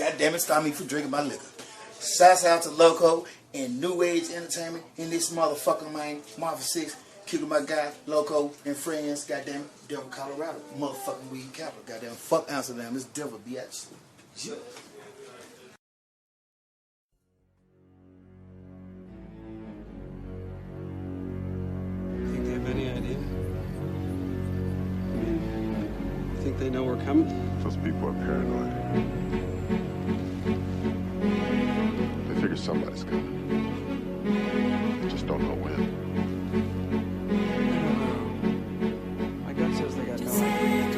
God damn it, stop me from drinking my liquor. Shouts out to Loco and New Age Entertainment in this motherfucker, man. Marvin 6, kicking my guy, Loco and friends, goddamn it, Denver, Colorado. Motherfucking weed capital, goddamn. Fuck Amsterdam, it's Denver, bitch. Yeah. Think they have any idea? You think they know we're coming? Those people are paranoid. They figure somebody's coming. They just don't know when. My gut says they got no idea.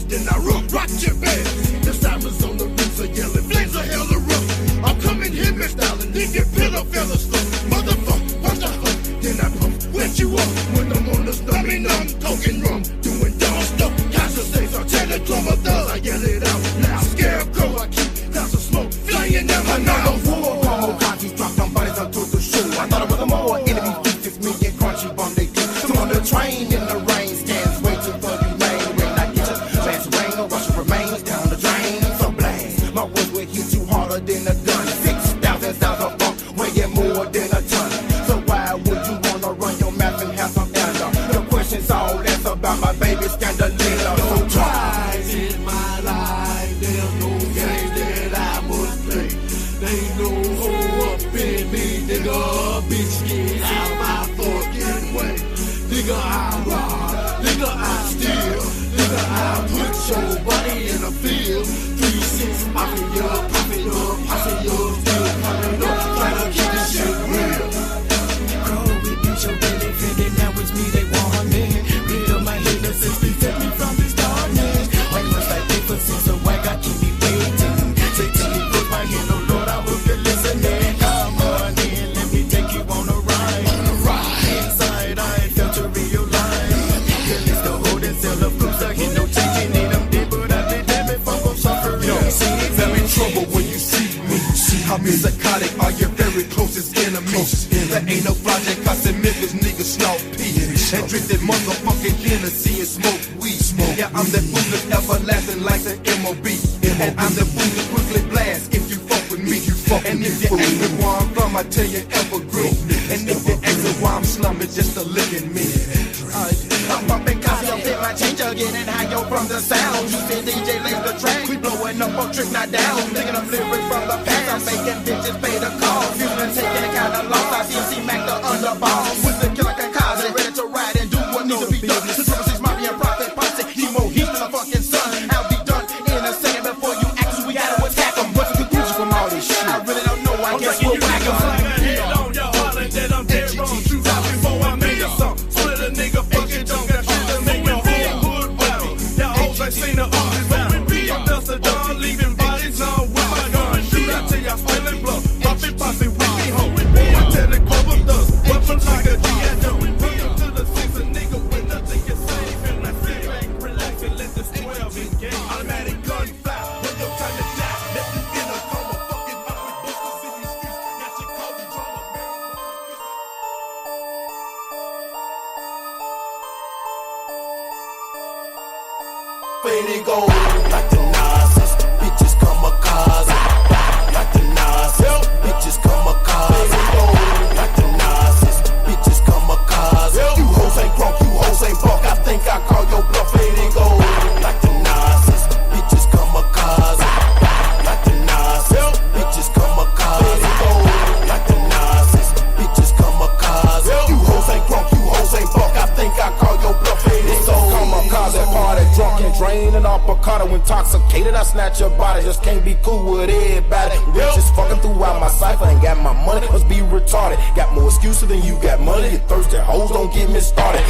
Then I rock your bed. The sirens on the roofs are yelling, flames are hella rough. I'm coming here, Miss Darling, leave your pillow fella stuff. Motherfucker, watch the huff, then I puff, wet you up. When I'm on the stomach, I'm talking rum, doing dumb stuff. Casa says, I'll tell the drummer thugs, I yell it out loud. Scarecrow, I keep clouds of smoke flying down my nose. War, copies drop some bodies onto the show. I thought it was a more enemy beat, 6 million crunchy bum they do. Some on the train in the rain, stands waiting for you lane. Remains down the drain, so blast. My words will hit you harder than a gun. 6,000 sounds of funk, weighing more than a ton. So why would you wanna run your mouth and have some anger? The question's all that's about my baby Scandalina. So twice in my life, there's no game that I must play. They know who up in me, nigga. Bitch, get out my fucking way. Nigga, I rob, nigga, I steal. Nigga, I put your body in the field. 3-6, popping up, popping up, popping up, still popping up, trying to keep this shit real. Crow, we beat your belly, fitting, now it's me they want me. Beat up my head, the 60 set me from this darkness. Why you must like paper, since a whack, I keep me waiting. Say to me, put my hand, oh Lord, I hope you're listening. Come on in, let me take you on a ride. Inside, I ain't felt to realize. Girl, it's the hold and sell of cooks, I get no changing in them dead, but I did damn if I'm gon' suffer. Yo, I'm in trouble when you see me. I'm in psychotic, are your very closest enemies. That ain't no project, I said Memphis niggas snort pee. And drink that motherfucking Hennessy and smoke weed. Yeah, I'm that foolish, everlasting like the MOB. And I'm the foolish, quickly blast if you fuck with me. And if you ask me where I'm from, I tell you evergreen. And if you ask me why I'm slumming, just a look at me. I'm bumping copy, I'm fit my change again and high yo from the sound. You see DJ lays the track, we blowing up on trick not down. Thinking of lyrics from the past, I'm making bitches pay the cost. Fusion taking it kinda lost, I see Mack the underboss. With the killer Kakazi, ready to ride and do what needs to be done. The 26 Mafia and Profit Posse, Emo, he's still a fucking son. I'll be done in a second before you act, we gotta attack him. What's the conclusion from all this shit? I really don't know, I guess we'll whack him. On your heart and that I'm dead wrong. Shoot out before I made a song. Split a nigga fucking junk. I seen the artist battle. I'm just a dog leaving bodies now with my gun. Shoot out till y'all spilling blood. Poppy, poppy, with me home. I tell the cover thugs, weapons like a G.I. Joe. Bring him to the 6, a nigga with nothing you save. And I sit back, relax, and let this 12 engage. Automatic gun fly, when your time to die. Let the inner coma fucking up with busters in these streets. Got your cold drama, When it go like the Nazis, bitches kamikaze. Like the Nazis, bitches kamikaze. Go like the Nazis, bitches kamikaze. You hoes ain't crunk, you hoes ain't buck. I think I call your bluff. When it go like the Nazis, bitches kamikaze. Like the Nazis, bitches kamikaze. Go like the Nazis, bitches kamikaze. You hoes ain't crunk, you hoes ain't buck. I think I call your bluff. It's all kamikaze party, drunk and draining off Picardo, intoxicated. I snatch your body, just can't be cool with everybody. Bitches fucking throughout my cipher, ain't got my money, must be retarded. Got more excuses than you got money. You thirsty hoes, don't get me started.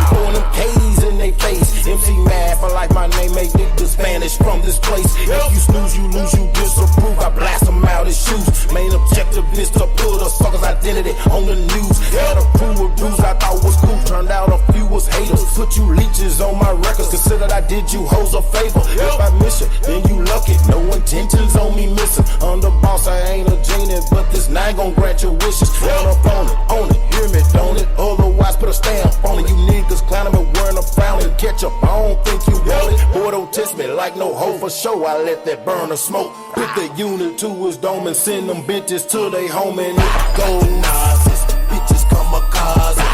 Throwing them K's in they face. MC mad for like my name, make niggas vanish from this place. If you snooze, you lose, you disapprove. I blast them out. his shoes. Main objective is to put a sucker's identity on the news. Had a crew of dudes I thought was cool, turned out a few was haters. Put you leeches on my records, considered I did you hoes a favor. If I miss you, then you lucky. No intentions on me missing. Under boss, I ain't a genie, but this nine gon' grant your wishes. Run up on it, hear me, don't it? Otherwise, put a stamp on it. You niggas clowning me wearing a frown and catch up. I don't think you want it. Boy, don't test me like no hoe for show. I let that burner smoke. Put the unit to his dome and send them bitches to they home and it go Nazis. Bitches kamikaze.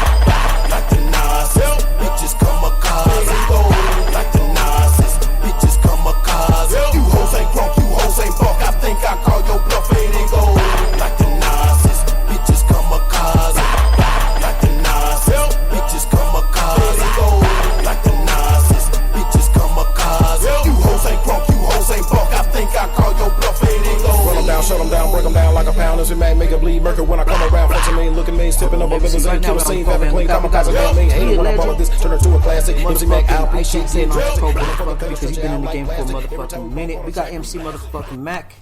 Like the Nazis. Bitches kamikaze. Go like the Nazis. Bitches kamikaze. You hoes ain't crunk, you hoes ain't buck. I think I call your bluff and it go like the Nazis. Bitches kamikaze. Like the Nazis. Bitches kamikaze. Go like the Nazis. Bitches kamikaze. You hoes ain't crunk, you hoes ain't buck. I think I call your bluff and it go. Run them down, shut them down, break them down like a pound. As it may make it bleed murky when I come around. Fetching me, looking me, sipping up a business and kill a scene. Fabric clean, kamikaze, don't mean hate when I brought this. Turn it to a classic. MC Mack out, I shit, can't say motherfucker because he's been in the game for a motherfucking minute. We got MC motherfucking Mack.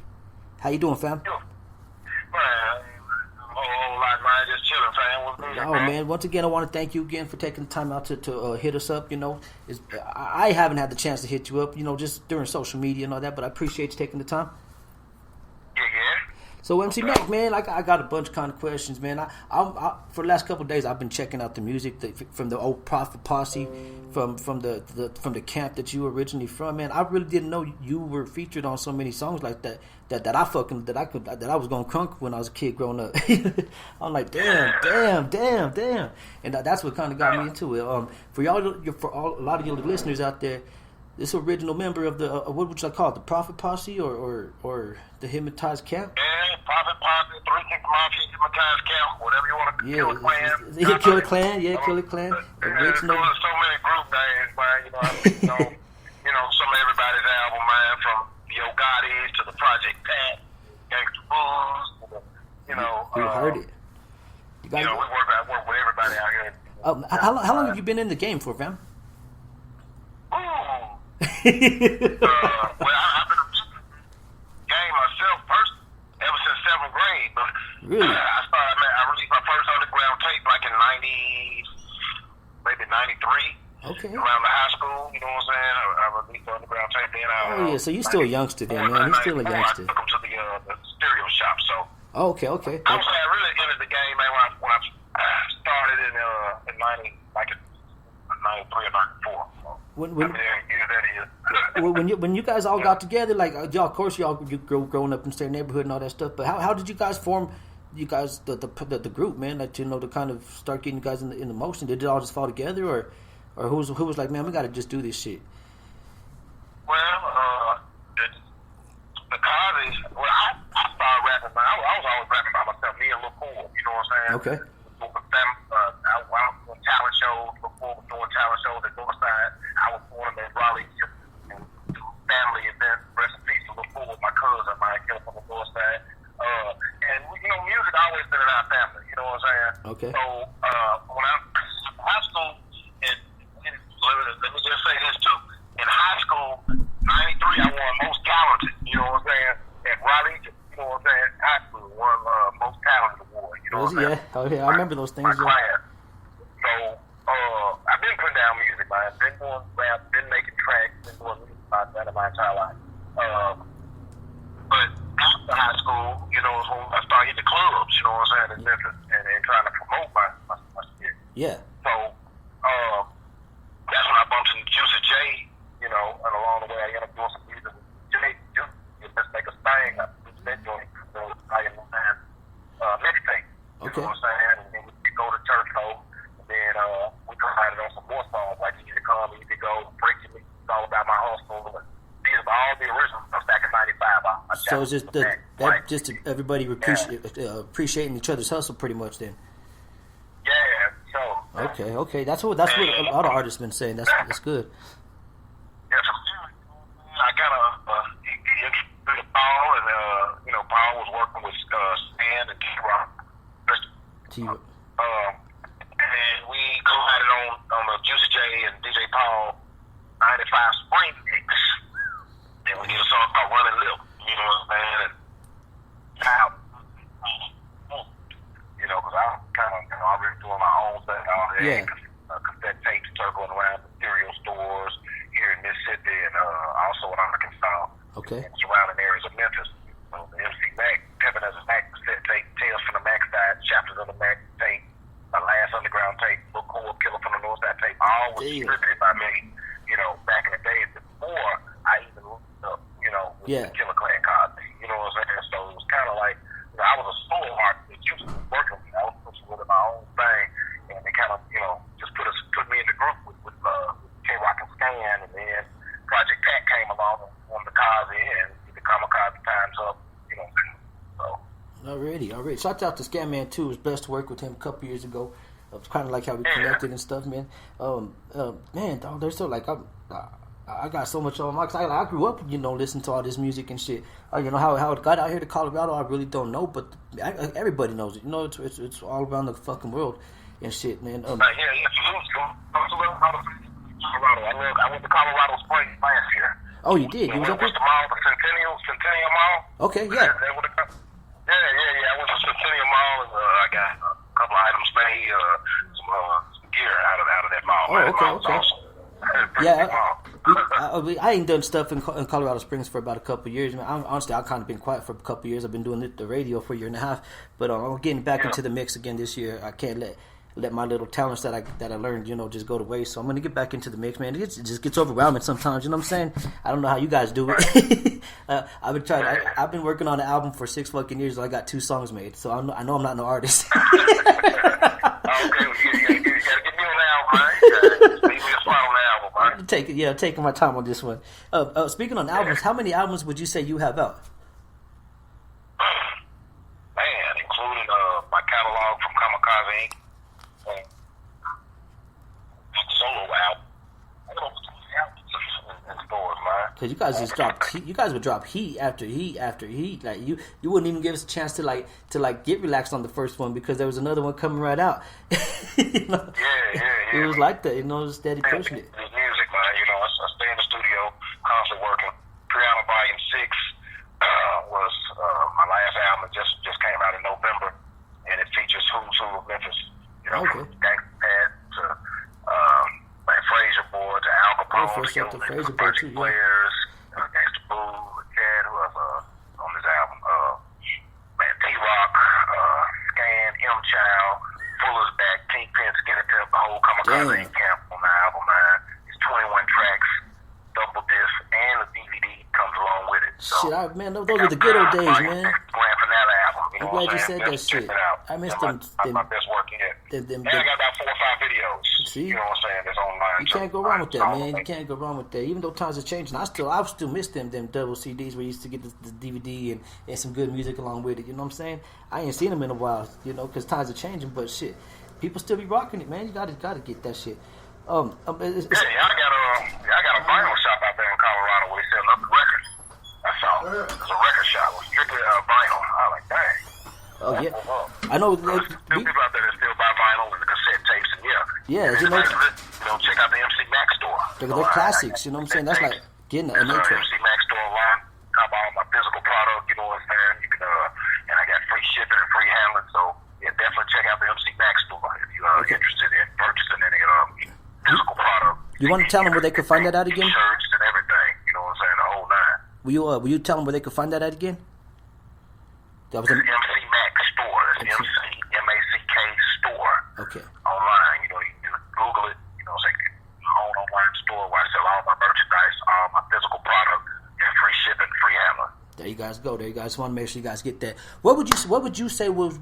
How you doing, fam? Man, a whole lot, man. Just chilling, fam. What's good, Oh man, once again, I want to thank you again for taking the time out to hit us up. You know, I haven't had the chance to hit you up, you know, just during social media and all that, but I appreciate you taking the time. Yeah. So MC Mack, man, like I got a bunch of kind of questions, man. I for the last couple of days, I've been checking out the music from the old Prophet Posse, from the camp that you were originally from, man. I really didn't know you were featured on so many songs like that I was gonna crunk when I was a kid growing up. I'm like, damn, and that's what kind of got me into it. For a lot of your listeners out there, this original member of the what would you call it, the Prophet Posse or the Hypnotized Camp? Yeah, Prophet Posse, 3 Mafia, Hypnotized Camp, whatever you want to Killer Clan. Yeah, Killer Clan, Killer Clan. There's so many group names, man. You know, some of everybody's album, man, from Yo Gotti's to the Project Pat, Gangsta Blues, you know. You heard it. We work with everybody out here. How long have you been in the game for, fam? Ooh. Well, I've been in the game myself first ever since 7th grade. But Really? I released my first underground tape like in maybe 93. Okay. Around the high school, you know what I'm saying? I released the underground tape then. Oh yeah, so you're still a youngster then, man. You're still a youngster. I took him to the stereo shop, so. Oh, okay. I would say I really entered the game, man, when I started in 90, like in 93 or 94. When you guys all got together, like y'all, of course y'all growing up in the same neighborhood and all that stuff. But how did you guys form? You guys the group, man, like to kind of start getting you guys in the motion. Did it all just fall together, or who was like, man, we got to just do this shit? Well, the causes. Well, I started rapping. I was always rapping by myself. Me and Lil Pool, you know what I'm saying? Okay. I was doing talent shows. Lil Pool was doing talent shows at Northside. I was doing them at Raleigh and family events. Rest in peace to Lil Pool with my cousin, my kid from the Northside. And music always been in our family. You know what I'm saying? Okay. So when I was in high school, let me just say this too. In high school, 93, I won most talented. You know what I'm saying? At Raleigh, you know what I'm saying? High school won most talented award. You know what I'm saying? Yeah. Oh yeah, I remember those things. My class. So I've been putting down music, man. Been doing rap, been making tracks, been doing music my entire life. But after high school, you know, when I started hitting the clubs, you know what I'm saying, in Memphis, and trying to promote my shit. Yeah. So that's when I bumped into Juicy J, you know, and along the way I ended up doing some music with J. Let's Make a Thing. I produced that joint, I am mixtape. You know what I'm saying? And then we go to Church Hole, and then we collided on some more songs like Easy to Come, Easy to Go, Breaking Me, It's All About My Hustle. These are all the original stuff back in 95. So it's just everybody appreciating each other's hustle, pretty much. Then. Yeah. So. Okay. That's what a lot of artists been saying. That's good. Yeah. So I got he introduced Paul, and Paul was working with Stan and T-Rock. And we collided on the Juicy J and DJ Paul 95 Spring Mix. And we did a song called Running Lip, you know what I'm saying? And I Arkansas, Okay. and surrounding areas of Memphis. So the MC Mack, Pimpin' as a Mack cassette tape, Tales from the Mack side, Chapters of the Mack tape, My Last Underground tape, Look Cool, Killer from the North Side tape, all was distributed by me, you know, back in the days before I even looked up, you know, with the Killer Clan Cosby. You know what I'm saying? So it was kind of like, you know, I was a solo artist that used to work with me. I was pushing with my own thing, and they kind of, you know, just put me in the group with K-Rock and Scan, and then Project Pat came along on the Cosby and the Kamikaze Times Up, you know. So. Already. Shout out to Scatman too. It was blessed to work with him a couple years ago. It's kind of like how we connected and stuff, man. Man, dog, there's so like I got so much on my. I grew up, you know, listening to all this music and shit. You know how it got out here to Colorado, I really don't know, but everybody knows it. You know, it's all around the fucking world and shit, man. Colorado. I went to Colorado Springs last year. Oh, you did? You was up there? The mall, the Centennial Mall. Okay, yeah. Yeah. I went to Centennial Mall and I got a couple of items made, some gear out of that mall. Oh, okay. Awesome. Yeah, I ain't done stuff in Colorado Springs for about a couple of years. Man, honestly, I've kind of been quiet for a couple of years. I've been doing the radio for a year and a half, but I'm getting back into the mix again this year. I can't let my little talents that I learned, you know, just go to waste. So I'm gonna get back into the mix, man. It just gets overwhelming sometimes. You know what I'm saying? I don't know how you guys do it. I've been working on an album for 6 fucking years. I got 2 songs made, so I know I'm not no artist. Okay, well, you gotta get me on the album, right? Leave me a spot on the album, right? Taking my time on this one. Speaking on albums, how many albums would you say you have out? Man, including my catalog from Kamikaze Inc. Solo album. I don't know in stores, man. Because you guys just dropped. You guys would drop heat after heat after heat. Like you wouldn't even give us a chance to get relaxed on the first one because there was another one coming right out. You know? Yeah. It was like that, you know, steady pushing it. It's music, man. You know, I stay in the studio, constantly working. Piano Volume 6 was my last album. It just came out in November, and it features Who's Who of Memphis. You know, from Gangsta Pat to Fraser Boy to Al Capone to Project Players, Gangsta Boo, Cat, who else on this album? T-Rock, Scan, M Child, Fuller's Back, Kingpin, Skinny Pimp, the whole Kamikaze camp on the album, man. It's 21 tracks, double disc, and the DVD comes along with it. So, shit, man, those were the good old days, man. Grand finale album. I'm glad you said that shit. I missed them. My best work yet. And I got about 4 or 5 videos. See? You know what I'm saying? That's online. You can't go wrong with that, man. You can't go wrong with that. Even though times are changing, I still miss them double CDs where you used to get the DVD and some good music along with it. You know what I'm saying? I ain't seen them in a while, you know, because times are changing. But shit, people still be rocking it, man. You gotta get that shit. I got a vinyl shop out there in Colorado where they sell other records. That's all. It's a record shop with strictly vinyl. I like, dang. Oh yeah, I know. There's still people out there that still buy vinyl and the cassette tapes, and you know, check out the MC Mack store. They're classics. You know what I'm saying? That's like getting an intro. MC Mack store online. I buy all my physical product. You know what I'm saying? You can, and I got free shipping and free handling. So yeah, definitely check out the MC Mack store if you're interested in purchasing any physical product. You want to tell them where they could find that out again? Shirts and everything. You know what I'm saying? The whole nine. Will you tell them where they could find that out again? That was MC Mack store. That's MC-M-A-C-K store. Okay. Online. You know, you can Google it. You know, it's like my own online store where I sell all my merchandise, all my physical product, and free shipping, free handling. There you guys go. There you guys want to make sure you guys get that. What would you say was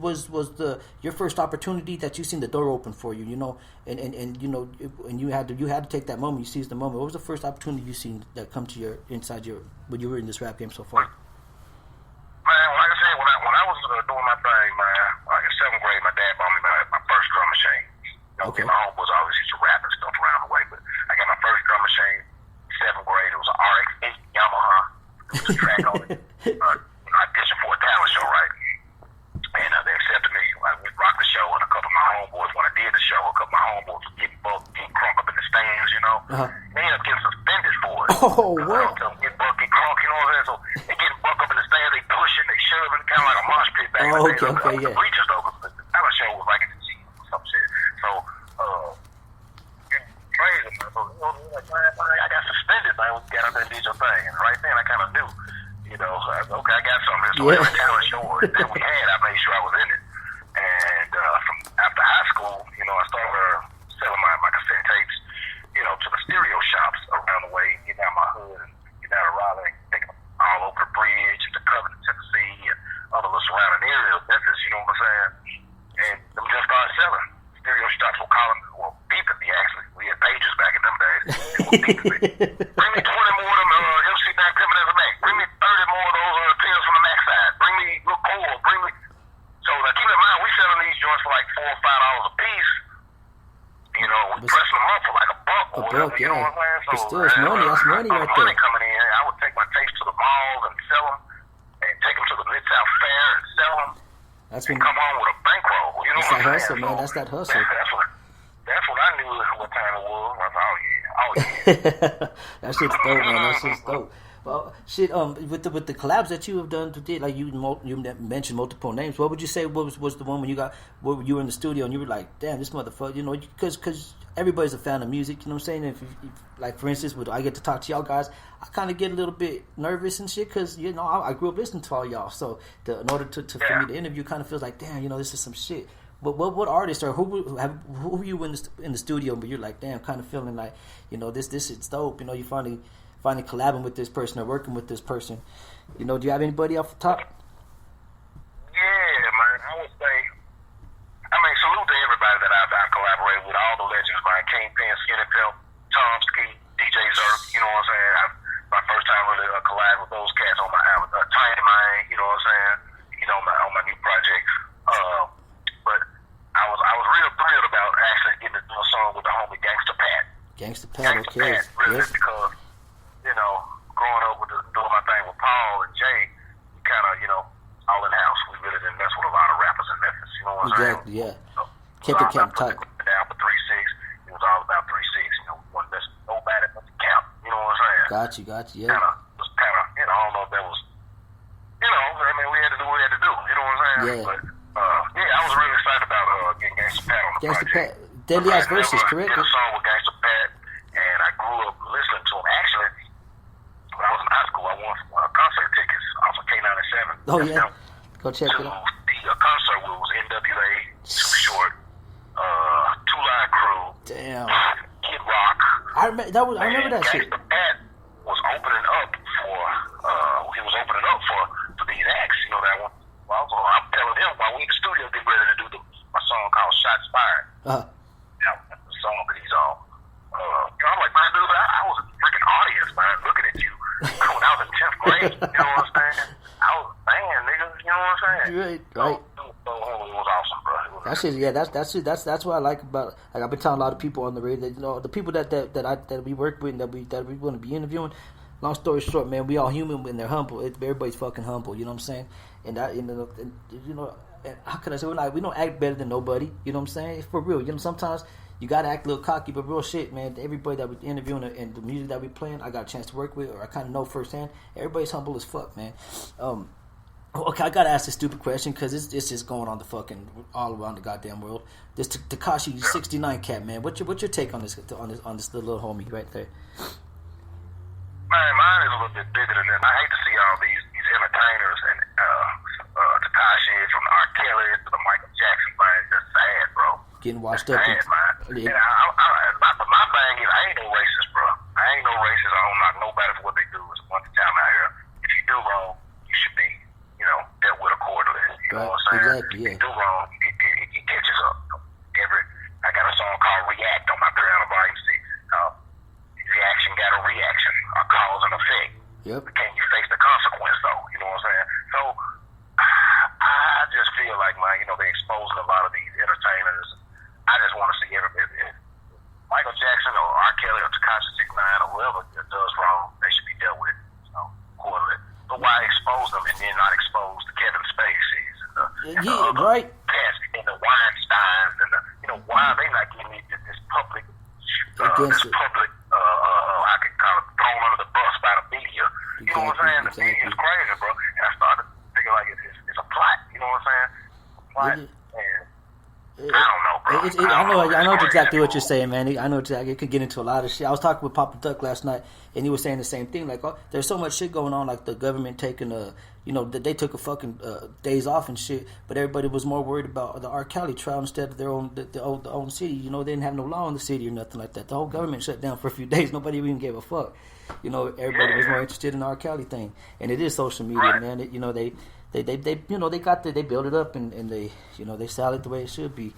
your first opportunity that you seen the door open for you? You know, and you know, and you had to take that moment. You seized the moment. What was the first opportunity you seen that come to your when you were in this rap game so far? Man, like I said, when I was doing my thing, man, like in 7th grade, my dad bought me my first drum machine. You know, my homeboys always used to rap and stuff around the way, but I got my first drum machine in 7th grade. It was an RX-8 Yamaha. It was a track on it. Audition for a talent show, right? And they accepted me. We rocked the show, and a couple of my homeboys, when I did the show, a couple of my homeboys were getting crunk up in the stands, you know. They ended up getting suspended for it. Oh, what? Get buck, get crunk, you know what I'm saying? So they getting buck up in the stands, they pushing, they shoving, kind of like a mosh pit back in the day. The bleachers, though, because the talent show was like in the G or some shit. So, crazy, man. So, you know, like, man, I got suspended, man. We got up there and did your thing. singing. Right then, I kind of knew, you know, okay, I got something here. So every talent show that we had, I made sure I was in it. And from after high school, you know, I started selling my cassette tapes, you know, to the stereo shops around the way, getting out my hood and getting out of Raleigh, taking them all over the bridge to Covington, Tennessee, and other little surrounding areas, Memphis, you know what I'm saying? And them just started selling. Stereo shops were calling, well, beeping me actually. We had pages back in them days. They were beeping me. Bring me 20 more of them MC Mack Pimpin' as a Mac. Bring me 30 more of those pills from the Mac side. Bring me record. Bring me. So now keep in mind, we selling these joints for like $4 or $5 a piece. You know, we pressing them up for like a buck or whatever. You know what I'm saying? So still, it's money. That's money right there. Money coming in. I would take my tapes to the malls and sell them, and take them to the Mid-South Fair and sell them. That's and when. come home with a bankroll. You know That's what I'm that hustle, saying? man. So That's that hustle. That's what I knew what time it was. I thought, oh yeah. That shit's dope, man. That shit's dope. Well, shit. With the collabs that you have done today, like you mentioned multiple names. What would you say was the one when you were in the studio and you were like, damn, this motherfucker, you know, because everybody's a fan of music. You know what I'm saying? If like for instance, when I get to talk to y'all guys, I kind of get a little bit nervous and shit because you know I grew up listening to all y'all. So in order for me to interview, kind of feels like, damn, you know, this is some shit. But what artist or who are you in the studio? But you're like, damn, kind of feeling like, you know, this is dope. You know, you finally collabing with this person or working with this person. You know, do you have anybody off the top? Yeah, man. I would say, I mean, salute to everybody that I've collaborated with, all the legends, man. Kingpin, Skinny Pimp, Tom Ski, DJ Zerk. You know what I'm saying? My first time really collab with those cats on my album, Tiny Mind. You know what I'm saying? He's on my new project. But I was real thrilled about actually getting to do a song with the homie Gangsta Pat. Gangsta Pat, okay. Pat, really, because, you know, growing up doing my thing with Paul and Jay, we kind of, you know, all in house. We really didn't mess with a lot of rappers in Memphis. You know what I'm saying? Exactly, yeah. So, Kept the count tight. Down for 3-6. It was all about 3-6. You know, we wasn't messing with nobody but the count. You know what I'm saying? Got you, yeah. Was kind of, you know, I don't know if that was, you know, I mean, we had to do what we had to do. You know what I'm saying? Yeah. But, yeah, I was really excited about getting Gangsta Pat on the Gangsta project. Pat, Deadly Ass Versus, correct? I did a song with Gangsta Pat, and I grew up listening to him. Actually, when I was in high school, I won some concert tickets off of K97. Oh, yeah. Go check it out. To see a concert where it was NWA, Too Short, Two Line Crew, Damn. Kid Rock. I remember that shit. Gangsta Pat was opening up for, for these acts, you know, that one. Well, I'm telling him while we in the studio getting ready to do my song called Shots Fired. Now, the song that he's on. You know, I'm like, man, dude, I was a freaking audience, man, looking at you when I was in 10th grade. You know what I'm saying? I was a fan, nigga. You know what I'm saying? Right. So, it was awesome, bro. That shit, yeah. That's what I like about. Like I've been telling a lot of people on the radio that, you know, the people that we work with and that we want to be interviewing. Long story short, man, we all human and they're humble. Everybody's fucking humble. You know what I'm saying? And that, you know, and how can I say, we don't act better than nobody. You know what I'm saying? It's for real. You know, sometimes you gotta act a little cocky, but real shit, man. Everybody that we interviewing and the music that we playing, I got a chance to work with, or I kind of know firsthand. Everybody's humble as fuck, man. Okay, I gotta ask this stupid question because it's just going on the fucking all around the goddamn world. This Tekashi 69 cat, man. What's your take on this little homie right there? Man, mine is a little bit bigger than that. I hate to see all these entertainers and Tekashi from R. Kelly to the Michael Jackson, man. It's just sad, bro. Getting washed it's up. Sad, man. Yeah. My thing is, I ain't no racist, bro. I ain't no racist. I don't knock nobody for what they do. It's a bunch of time out here. If you do wrong, you should be, you know, dealt with accordingly. You know what I'm saying? Exactly, yeah. If you do wrong, it catches up. I got a song called React on my Piano Volume 6. Reaction got a reaction, a cause and effect. Yep. But can you face the consequence, though? You know what I'm saying? So, I just feel like, man, you know, they're exposing a lot of these entertainers. I just want to see everybody. Michael Jackson or R. Kelly or Tekashi 69 or whoever does wrong, they should be dealt with, you know, accordingly. But why expose them and then not expose the Kevin Spaceys and the other right. cats and the Weinsteins and the, you know, why are they not giving me this public, I could call it thrown under the bus by the media. You know what I'm saying? The media is crazy, bro. And I started thinking like it's a plot. You know what I'm saying? A plot. I don't know, bro. I know exactly what you're saying, man. I know exactly. It could get into a lot of shit. I was talking with Papa Duck last night, and he was saying the same thing. Like, oh, there's so much shit going on. Like the government taking they took a fucking days off and shit, but everybody was more worried about the R. Kelly trial instead of their own the own city. You know, they didn't have no law in the city or nothing like that. The whole government shut down for a few days. Nobody even gave a fuck. You know, everybody was more interested in the R. Kelly thing, and it is social media, man. They they build it up and they sell it the way it should be.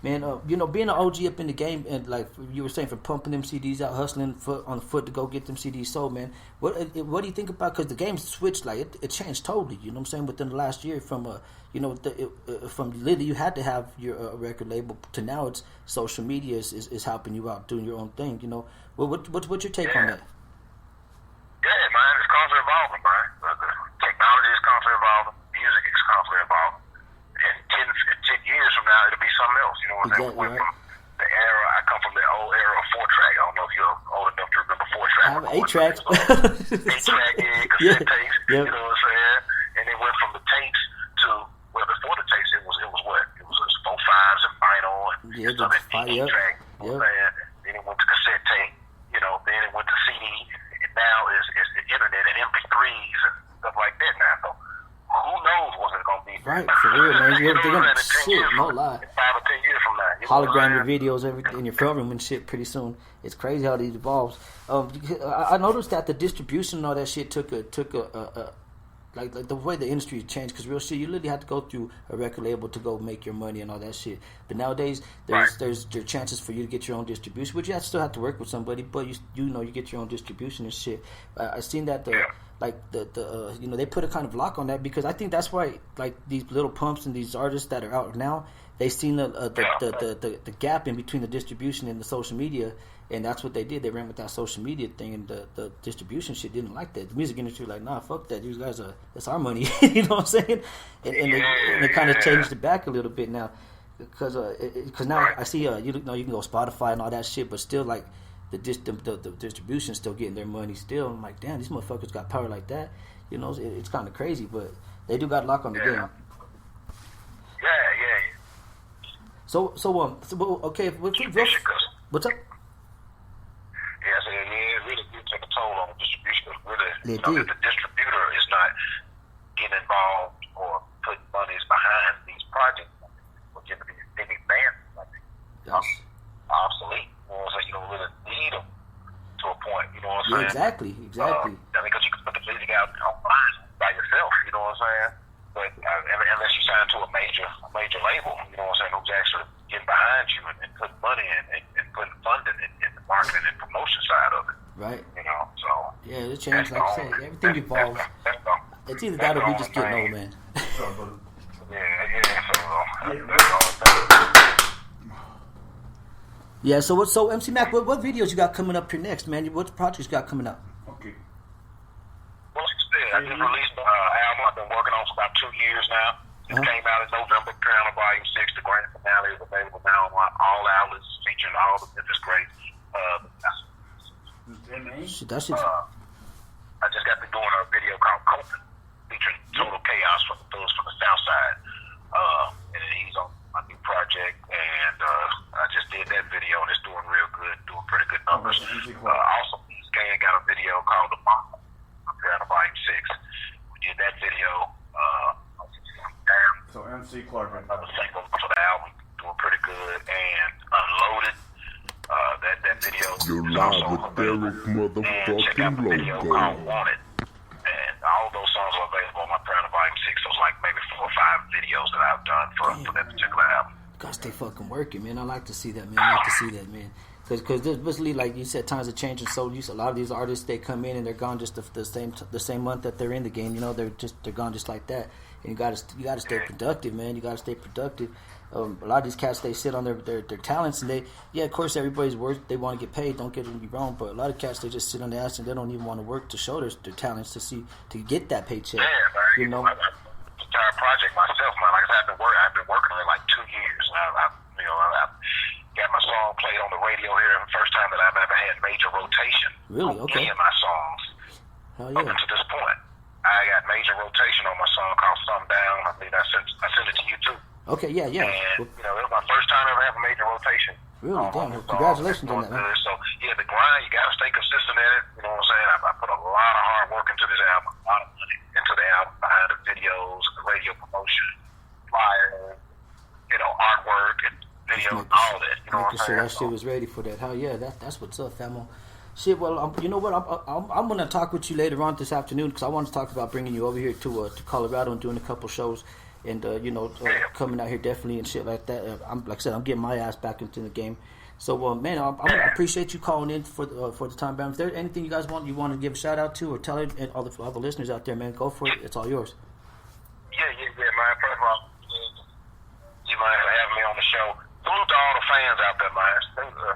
Man, being an OG up in the game and like you were saying, for pumping them CDs out, hustling on foot to go get them CDs sold, man. What do you think about? Because the game switched, like it changed totally. You know what I'm saying? Within the last year, from from literally you had to have your record label to now it's social media is helping you out doing your own thing. You know, what's your take on that? Yeah, man, it's constantly evolving, man. The technology is constantly evolving. Music is constantly evolving. In 10 years from now, it'll be something else. You know what I'm saying? Exactly, From the era, I come from the old era of 4-track. I don't know if you're old enough to remember 4-track. I have 8 tracks. 8-track, cassette tapes. Yep. You know what I'm saying? And it went from the tapes to, well, before the tapes, it was what? It was 4/5s and vinyl and stuff. 8-track. You know what I'm saying? Then it went to cassette tape. You know, then it went to CD. And now it's the internet and MP3s and stuff like that now. So who knows what's it going to be? Right, for real, man. They're gonna shit, no lie. 5 or 10 years from now. You know Hologram what I'm saying? videos everything in your front room and shit pretty soon. It's crazy how these evolves. I noticed that the distribution and all that shit took a like the way the industry changed, because real shit, you literally have to go through a record label to go make your money and all that shit. But nowadays there's chances for you to get your own distribution, but you still have to work with somebody, but you get your own distribution and shit. I seen that they put a kind of lock on that, because I think that's why like these little pumps and these artists that are out now, they seen the gap in between the distribution and the social media, and that's what they did. They ran with that social media thing, and the distribution shit didn't like that. The music industry was like, nah, fuck that. These guys that's our money. You know what I'm saying? And they kind of changed it back a little bit now, because now I see you can go Spotify and all that shit, but still like the distribution still getting their money still. I'm like, damn, these motherfuckers got power like that. You know, it's kind of crazy, but they do got a lock on the game. Yeah. So okay, what's up? Yeah, so it really do take a toll on the distribution. Really, It did. if the distributor is not getting involved or putting monies behind these projects, or giving these big bands like obsolete. You know what I'm saying? You don't really need them to a point. You know what I'm saying? Exactly. I mean, because you can put the music out online by yourself. You know what I'm saying? But unless you sign to a major label, you know what I'm saying, who's actually getting behind you and putting money and putting funding in the marketing and promotion side of it. Right. You know, so yeah, it changed. Like I said, everything evolves. It's either that or we just getting old, man. Yeah. So MC Mack, what videos you got coming up here next, man? What projects you got coming up? Okay. Well, like I said, I just released an album I've been working on for about 2 years now. It came out in November. Piano Volume 6. The grand finale is available now on all outlets, featuring all the Memphis greats. I just got to doing a video called Coping, featuring Total Chaos from the South Side. And he's on my new project, and I just did that video, and it's doing real good, doing pretty good numbers. Also, East Gang got a video called The Mack, Piano Volume 6. We did that video. So MC Clark, another single for the album, doing pretty good, and Unloaded. That video You're is live also with Derek available. And check out the video motherfucking called Logo. Wanted. And all those songs are available on my Piano Volume 6. So it's like maybe 4 or 5 videos that I've done for that particular album. Gotta stay fucking working, man. I like to see that, man. I like to see that, man. Because basically, like you said, times are changing. So a lot of these artists, they come in and they're gone just the same month that they're in the game. You know, they're gone just like that. And you gotta stay productive, man. You gotta stay productive. A lot of these cats, they sit on their talents, and of course everybody's work. They want to get paid. Don't get me wrong, but a lot of cats, they just sit on their ass and they don't even want to work to show their talents to get that paycheck. Yeah, man. You know. Entire project myself, man. Like I said, I've been working on it like 2 years. I've got my song played on the radio here. The first time that I've ever had major rotation. Really? Okay. Any of my songs. Hell yeah. Up to this point, I got major rotation on my song called "Some Down." I mean, I sent it to you too. Okay, yeah. And it was my first time ever having a major rotation. Really? Damn. Well, congratulations on that, man. So, yeah, the grind, you got to stay consistent at it. You know what I'm saying? I put a lot of hard work into this album, a lot of money into the album, behind the videos, the radio promotion, flyers, you know, artwork, and videos, all that. You know what I'm saying? That shit was ready for that. Hell yeah, that's what's up, famo. Shit, well, you know what? I'm gonna talk with you later on this afternoon because I want to talk about bringing you over here to Colorado and doing a couple shows and coming out here definitely and shit like that. Like I said, I'm getting my ass back into the game. So, man, I appreciate you calling in for the time, Bam. If there's anything you guys want to give a shout out to or tell it and all the listeners out there, man, go for it. It's all yours. Yeah, man. First of all, you mind for having me on the show. Salute to all the fans out there, man.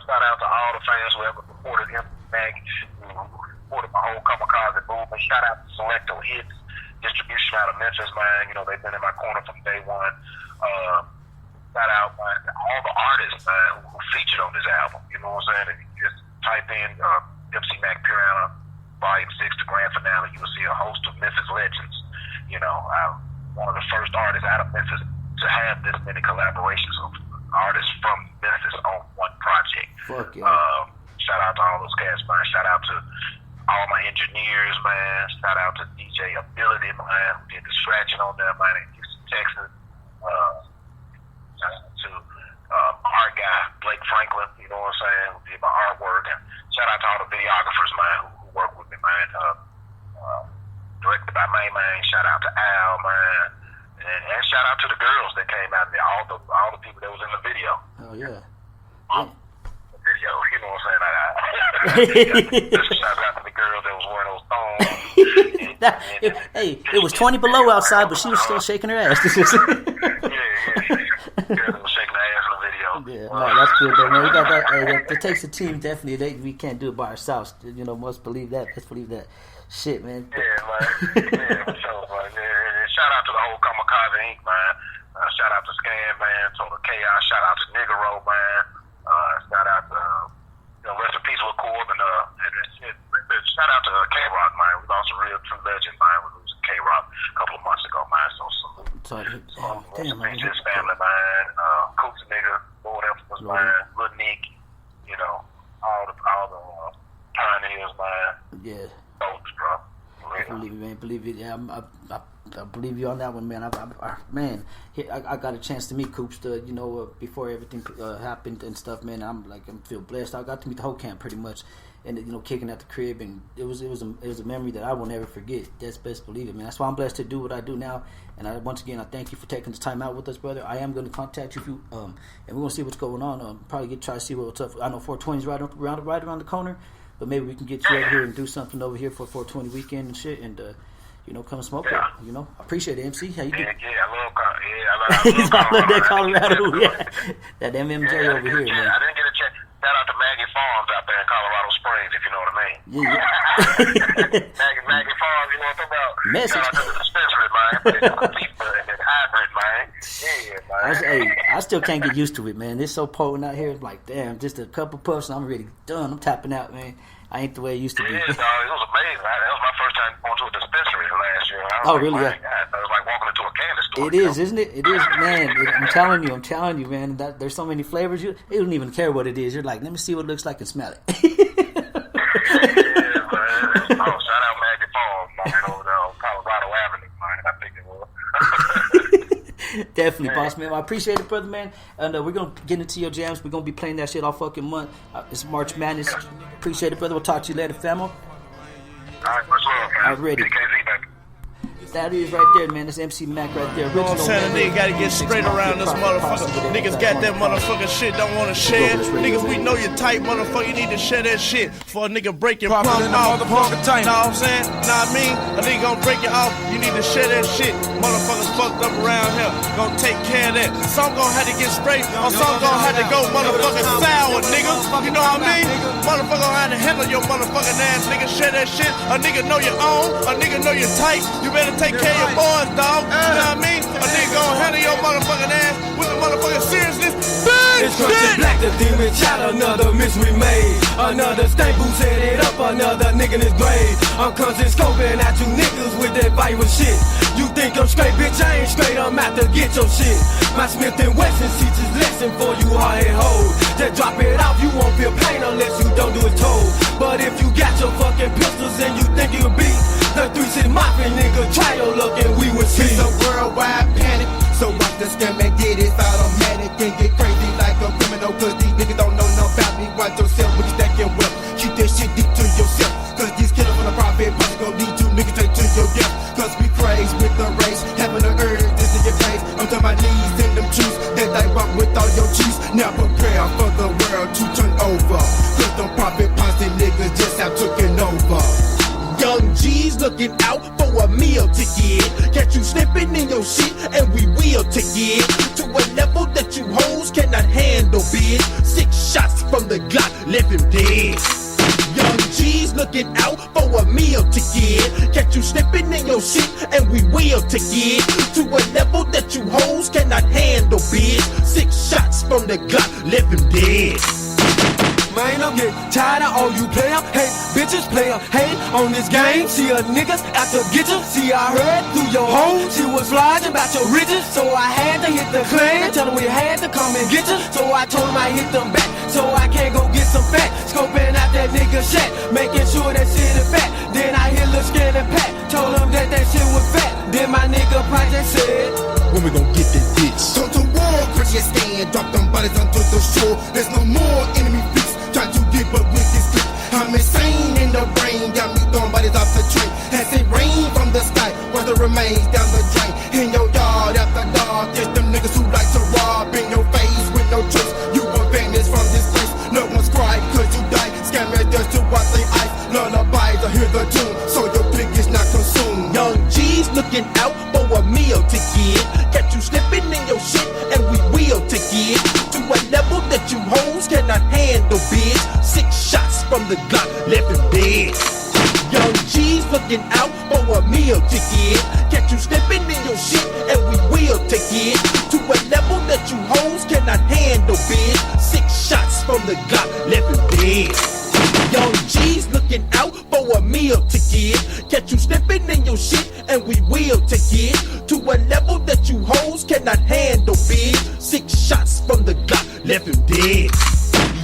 Shout out to all the fans who ever supported him. Mack, who supported my whole Kamikaze movement. Shout out to Selecto Hits Distribution out of Memphis, man. You know, they've been in my corner from day one. Shout out, man, to all the artists, man, who featured on this album. You know what I'm saying? If you just type in MC Mack Piranha Volume 6, the grand finale, you will see a host of Memphis legends. You know, I'm one of the first artists out of Memphis to have this many collaborations of artists from Memphis on one project. Fuck yeah. Shout out to all those cats, man. Shout out to all my engineers, man. Shout out to DJ Ability, man, who did the scratching on there, man, in Houston, Texas. Shout out to art guy, Blake Franklin, you know what I'm saying, who did my artwork. And shout out to all the videographers, man, who work with me, man. Directed by Man. Shout out to Al, man. And shout out to the girls that came out there, all the people that was in the video. Oh, yeah. Video, you know what I'm saying? Shout out to the girls that was wearing those thongs. Hey, it was 20 below outside, but she was still shaking her ass. Yeah. Girls that was shaking her ass in the video. Yeah, no, that's good though, man. We got that. Hey, it takes a team, definitely. We can't do it by ourselves. You know, must believe that. Let's believe that. Shit, man. Yeah, man. Yeah, for sure, man. Yeah. Shout out to the whole Kamikaze Inc., man. Shout out to Scan, man. Total Chaos. Shout out to Nigero, man. Shout out to, rest in peace with Corb and shit. Shout out to K-Rock, man. We lost a real true legend, man. We lost K-Rock a couple of months ago, man. So damn, man. His family, man. Coops nigga, Lord Elfus, man. Lil Nick, you know, all the pioneers, man. Yeah. Folks, bro. Believe it, man. Believe it. Yeah, I believe you on that one, man. I got a chance to meet Coops, before everything happened and stuff, man. I feel blessed. I got to meet the whole camp pretty much, and kicking at the crib, and it was a memory that I will never forget. That's best believe it, man. That's why I'm blessed to do what I do now. And once again, I thank you for taking the time out with us, brother. I am going to contact you, and we're going to see what's going on. Probably try to see what's up. I know 420 is right around the corner, but maybe we can get you over here and do something over here for 420 weekend and shit, and come smoke it. I appreciate it, MC. How you doing? I love that Colorado. Yeah, that MMJ over here, man. I didn't get a chance. Shout out to Maggie Farms out there in Colorado Springs, if you know what I mean. Yeah. Maggie Farms, you know what I'm talking about? Message. Shout out to the dispensary, man. And hybrid, man. Yeah, man. I still can't get used to it, man. It's so potent out here. Like, damn, just a couple puffs and I'm already done. I'm tapping out, man. I ain't the way it used to be. Yeah, dog. It was amazing. That was my first time going to a dispensary last year. Really? Yeah. It was like walking into a candy store. It is, isn't it? It is, man. I'm telling you, man. There's so many flavors. You don't even care what it is. You're like, let me see what it looks like and smell it. Yeah, man. Shout out Maggie Farms over there on Colorado Avenue, man. I think it was. Definitely, boss man. I appreciate it, brother, man. And we're gonna get into your jams. We're gonna be playing that shit all fucking month. It's March Madness. Appreciate it, brother. We'll talk to you later, famo. All right, much love, man. I'm ready. DKZ, baby. That is right there, man. That's MC Mack right there. Original, saying? Nigga gotta get straight around this motherfucker. Niggas got that motherfucking shit, don't wanna share. Niggas, we know you're tight, motherfucker. You need to share that shit for a nigga break your pump off. Know what I'm saying? Know what I mean? A nigga gonna break you off. You need to share that shit. Motherfuckers fucked up around here. Gonna take care of that. Some gonna have to get straight, or some gonna have to go motherfucking sour, nigga. You know what I mean? Motherfucker gonna have to handle your motherfucking ass, nigga. Share that shit. A nigga know your own. A nigga know you're tight. You better take care of your boys, dog. You know what I mean? A nigga gon' handle your motherfucking ass with the motherfucking seriousness. Big it's shit! Black, the demon child, another mystery made. Another stank boots headed up, another nigga in his grave. I'm constant scoping at you niggas with that virus shit. You think I'm straight, bitch? I came straight, I'm out to get your shit. My Smith & Wesson teaches lesson for you hard-head hoes. Just drop it off, you won't feel pain unless you don't do it told. But if you got your fucking pistols and you think you'll beat the 3-6 Mafia, nigga, try your luck and we will see. It's a worldwide panic, so watch the scam and get it automatic and get crazy like a criminal. Cause these niggas don't know nothing about me. Watch yourself when you stacking wealth. Keep that shit deep to yourself. Cause these killers from the profit party gon' lead you niggas straight to your death. Cause we crazy with the race, having the urge just in your face. I'm to my knees in them truths that they walk with all your cheese. Now prepare for the world to turn over. Cause them profit posse niggas just have taken over. Young G's looking out for a meal ticket. Catch you slipping in your shit and we will take it to a level that you hoes cannot handle, bitch. 6 shots from the Glock left him dead. Young G's looking out for a meal ticket. Catch you slipping in your shit and we will take it to a level that you hoes cannot handle, bitch. 6 shots from the Glock left him dead. Man, I'm getting tired of all you player, hey, bitches player, hey, on this game. See a niggas out to get you. See, I heard through your home, she was lying about your riches. So I had to hit the clan, tell them we had to come and get you. So I told him I hit them back, so I can't go get some fat. Scoping out that nigga shack, making sure that shit is fat. Then I hit Lil Scan and Pat, told him that shit was fat. Then my nigga Project said, when we gon' get this bitch? Go to war, crash your stand, drop them bodies onto the shore. There's no more enemy beats. Try to get but with this grip. I'm insane in the brain, got me throwing bodies off the train. Has it rained from the sky, where the remains down the drain. In your yard after dark, just them niggas who like to rob in your face with no trace. You will vanish from this place. No one's crying cause you died. Scammers just to watch they eyes. Lullabies to hear the tune, so your pig is not consumed. Young G's looking out for a meal ticket. Catch you slipping in your shit and we will take it to a level that you hoes cannot handle, bitch. 6 shots from the Glock left him dead. Young G's looking out for a meal ticket. Catch you slipping in your shit and we will take it to a level that you hoes cannot handle, bitch. 6 shots from the Glock left him dead. Young G's looking out for a meal ticket. Catch you slipping in your shit and we will take it to a level that you hoes cannot handle, bitch. 6 shots from the Glock left him dead.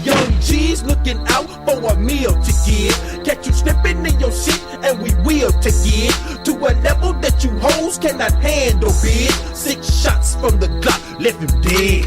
Young G's looking out for a meal ticket. Catch you slipping in your shit and we will take it to a level that you hoes cannot handle, bitch. 6 shots from the Glock left him dead.